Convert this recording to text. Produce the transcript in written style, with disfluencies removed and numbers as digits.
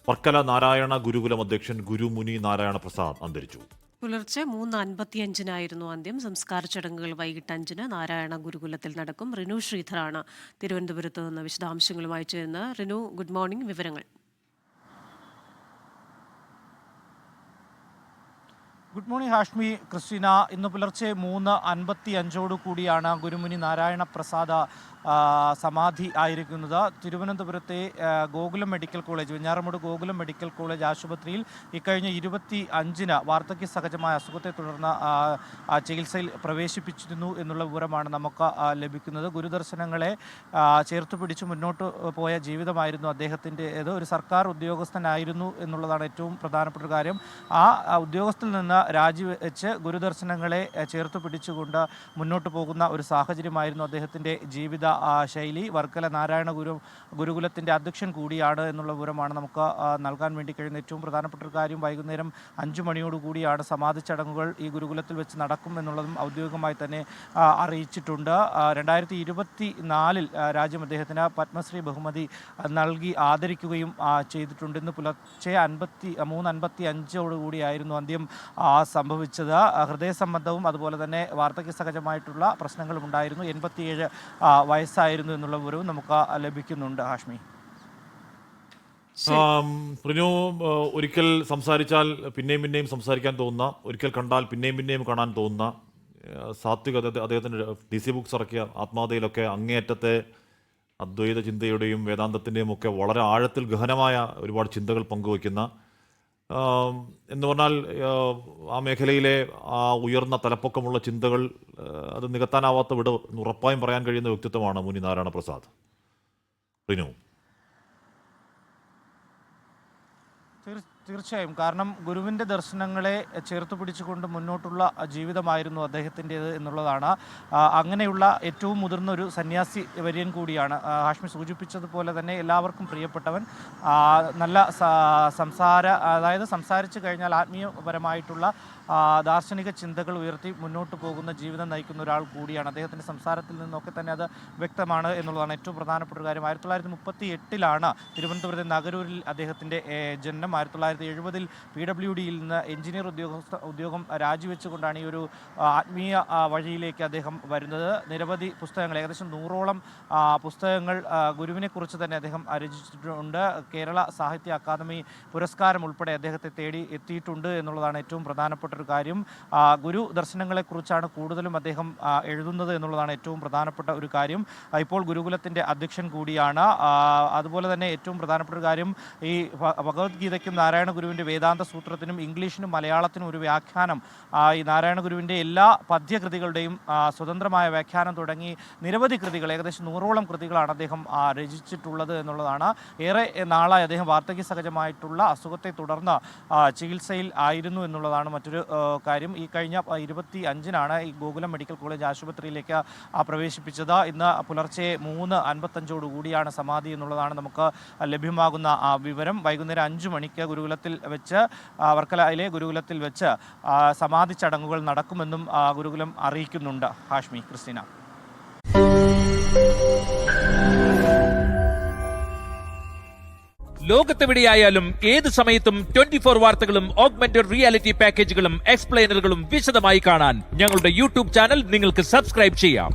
വർക്കല നാരായണ ഗുരുകുലം അധ്യക്ഷൻ ഗുരുമുനി നാരായണ പ്രസാദ് അന്തരിച്ചു. പുലർച്ചെ 3:55 അന്ത്യം. സംസ്കാര ചടങ്ങുകൾ വൈകിട്ട് 5 നാരായണ ഗുരുകുലത്തിൽ നടക്കും. റിനു ശ്രീധറാണ് തിരുവനന്തപുരത്ത് നിന്ന് വിശദാംശങ്ങളുമായി ചേരുന്നത്. Rinu, good morning. വിവരങ്ങൾ. Good morning Hashmi, Christina. ഇന്ന് പുലർച്ചെ 3:55 കൂടിയാണ് ഗുരുമുനി നാരായണ പ്രസാദ് സമാധി ആയിരിക്കുന്നത്. തിരുവനന്തപുരത്തെ Gokulam medical college, Venjaramoodu Gokulam medical college ആശുപത്രിയിൽ ഇക്കഴിഞ്ഞ 25-ന് വാർദ്ധക്യ സഹജമായ അസുഖത്തെ തുടർന്ന് ചികിത്സയിൽ പ്രവേശിപ്പിച്ചിരുന്നു എന്നുള്ള വിവരമാണ് നമുക്ക് ലഭിക്കുന്നത്. ഗുരുദർശനങ്ങളെ ചേർത്ത് പിടിച്ച് മുന്നോട്ട് പോയ ജീവിതമായിരുന്നു അദ്ദേഹത്തിൻ്റേത്. ഒരു സർക്കാർ ഉദ്യോഗസ്ഥനായിരുന്നു എന്നുള്ളതാണ് ഏറ്റവും പ്രധാനപ്പെട്ട ഒരു കാര്യം. ആ ഉദ്യോഗസ്ഥത്തിൽ നിന്ന് രാജിവെച്ച് ഗുരുദർശനങ്ങളെ ചേർത്ത് പിടിച്ചുകൊണ്ട് മുന്നോട്ട് പോകുന്ന ഒരു സാഹചര്യമായിരുന്നു അദ്ദേഹത്തിൻ്റെ ജീവിത ശൈലി. വർക്കല നാരായണ ഗുരുകുലത്തിൻ്റെ അധ്യക്ഷൻ കൂടിയാണ് എന്നുള്ള വിവരമാണ് നമുക്ക് നൽകാൻ വേണ്ടി കഴിയുന്ന ഏറ്റവും പ്രധാനപ്പെട്ട ഒരു കാര്യം. വൈകുന്നേരം 5 മണിയോടുകൂടിയാണ് സമാധി ചടങ്ങുകൾ ഈ ഗുരുകുലത്തിൽ വെച്ച് നടക്കും എന്നുള്ളതും ഔദ്യോഗികമായി തന്നെ അറിയിച്ചിട്ടുണ്ട്. 2024 രാജ്യം അദ്ദേഹത്തിന് പത്മശ്രീ ബഹുമതി നൽകി ആദരിക്കുകയും ചെയ്തിട്ടുണ്ട്. ഇന്ന് പുലർച്ചെ 3:55 അന്ത്യം സംഭവിച്ചത്. ഹൃദയ സംബന്ധവും അതുപോലെ തന്നെ വാർദ്ധക്യ സഹജമായിട്ടുള്ള പ്രശ്നങ്ങളും ഉണ്ടായിരുന്നു. 87 വയസ്സായിരുന്നു എന്നുള്ള വിവരവും നമുക്ക് ലഭിക്കുന്നുണ്ട്. ഹാഷ്മി, റിനു, ഒരിക്കൽ സംസാരിച്ചാൽ പിന്നെയും പിന്നെയും സംസാരിക്കാൻ തോന്നുന്ന, ഒരിക്കൽ കണ്ടാൽ പിന്നെയും പിന്നെയും കാണാൻ തോന്നുന്ന സാത്വിക, അദ്ദേഹത്തിൻ്റെ DC ബുക്സ് ഇറക്കിയ ആത്മാതയിലൊക്കെ അങ്ങേയറ്റത്തെ അദ്വൈത ചിന്തയുടെയും വേദാന്തത്തിൻ്റെയും ഒക്കെ വളരെ ആഴത്തിൽ ഗഹനമായ ഒരുപാട് ചിന്തകൾ പങ്കുവയ്ക്കുന്ന, എന്ന് പറഞ്ഞാൽ ആ മേഖലയിലെ ആ ഉയർന്ന തലപ്പൊക്കമുള്ള ചിന്തകൾ അത് നികത്താനാവാത്ത വിട ഉറപ്പായും പറയാൻ കഴിയുന്ന വ്യക്തിത്വമാണ് മുനി നാരായണ പ്രസാദ്. റിനു, തീർച്ചയായും. കാരണം ഗുരുവിൻ്റെ ദർശനങ്ങളെ ചേർത്ത് പിടിച്ചുകൊണ്ട് മുന്നോട്ടുള്ള ജീവിതമായിരുന്നു അദ്ദേഹത്തിൻ്റേത് എന്നുള്ളതാണ്. അങ്ങനെയുള്ള ഏറ്റവും മുതിർന്ന ഒരു സന്യാസി വര്യൻ കൂടിയാണ്. ഹാഷ്മി സൂചിപ്പിച്ചതുപോലെ തന്നെ എല്ലാവർക്കും പ്രിയപ്പെട്ടവൻ, നല്ല സംസാരിച്ചു കഴിഞ്ഞാൽ ആത്മീയപരമായിട്ടുള്ള ദാർശനിക ചിന്തകൾ ഉയർത്തി മുന്നോട്ട് പോകുന്ന ജീവിതം നയിക്കുന്ന ഒരാൾ കൂടിയാണ്. അദ്ദേഹത്തിൻ്റെ സംസാരത്തിൽ നിന്നൊക്കെ തന്നെ അത് വ്യക്തമാണ് എന്നുള്ളതാണ് ഏറ്റവും പ്രധാനപ്പെട്ട ഒരു കാര്യം. 1938 തിരുവനന്തപുരത്തെ നഗരൂരിൽ അദ്ദേഹത്തിൻ്റെ ജനനം. 1970 PWDയിൽ നിന്ന് എഞ്ചിനീയർ ഉദ്യോഗം രാജിവെച്ചുകൊണ്ടാണ് ഈ ഒരു ആത്മീയ വഴിയിലേക്ക് അദ്ദേഹം വരുന്നത്. നിരവധി പുസ്തകങ്ങൾ, ഏകദേശം 100ഓളം പുസ്തകങ്ങൾ ഗുരുവിനെക്കുറിച്ച് തന്നെ അദ്ദേഹം രചിച്ചിട്ടുണ്ട്. കേരള സാഹിത്യ അക്കാദമി പുരസ്കാരം ഉൾപ്പെടെ അദ്ദേഹത്തെ തേടി എത്തിയിട്ടുണ്ട് എന്നുള്ളതാണ് ഏറ്റവും പ്രധാനപ്പെട്ട ഒരു കാര്യം. ഗുരു ദർശനങ്ങളെക്കുറിച്ചാണ് കൂടുതലും അദ്ദേഹം എഴുതുന്നത് എന്നുള്ളതാണ് ഏറ്റവും പ്രധാനപ്പെട്ട ഒരു കാര്യം. ഇപ്പോൾ ഗുരുകുലത്തിൻ്റെ അധ്യക്ഷൻ കൂടിയാണ്. അതുപോലെ തന്നെ ഏറ്റവും പ്രധാനപ്പെട്ട ഒരു കാര്യം, ഈ ഭഗവത്ഗീതയ്ക്കും നാരായണ ഗുരുവിൻ്റെ വേദാന്ത സൂത്രത്തിനും ഇംഗ്ലീഷിനും മലയാളത്തിനും ഒരു വ്യാഖ്യാനം, ഈ നാരായണ ഗുരുവിൻ്റെ എല്ലാ പദ്യകൃതികളുടെയും സ്വതന്ത്രമായ വ്യാഖ്യാനം തുടങ്ങി നിരവധി കൃതികൾ, ഏകദേശം 100ഓളം കൃതികളാണ് അദ്ദേഹം രചിച്ചിട്ടുള്ളത് എന്നുള്ളതാണ്. ഏറെ നാളായി അദ്ദേഹം വാർദ്ധക്യ സഹജമായിട്ടുള്ള അസുഖത്തെ തുടർന്ന് ചികിത്സയിൽ ആയിരുന്നു എന്നുള്ളതാണ് മറ്റൊരു കാര്യം. ഈ കഴിഞ്ഞ 25-നാണ് ഈ ഗോകുലം മെഡിക്കൽ കോളേജ് ആശുപത്രിയിലേക്ക് പ്രവേശിപ്പിച്ചത്. ഇന്ന് പുലർച്ചെ 3:55 കൂടിയാണ് സമാധി എന്നുള്ളതാണ് നമുക്ക് ലഭ്യമാകുന്ന വിവരം. വൈകുന്നേരം 5 മണിക്ക് ഗുരുകുലത്തിൽ വെച്ച്, വർക്കലയിലെ ഗുരുകുലത്തിൽ വെച്ച് സമാധി ചടങ്ങുകൾ നടക്കുമെന്നും ഗുരുകുലം അറിയിക്കുന്നുണ്ട്. ഹാഷ്മി, ക്രിസ്റ്റീന. ലോകത്തെവിടെയായാലും ഏത് സമയത്തും 24 വാർത്തകളും ഓഗ്മെന്റഡ് റിയാലിറ്റി പാക്കേജുകളും എക്സ്പ്ലെയിനറുകളും വിശദമായി കാണാൻ ഞങ്ങളുടെ YouTube ചാനൽ നിങ്ങൾക്ക് സബ്സ്ക്രൈബ് ചെയ്യാം.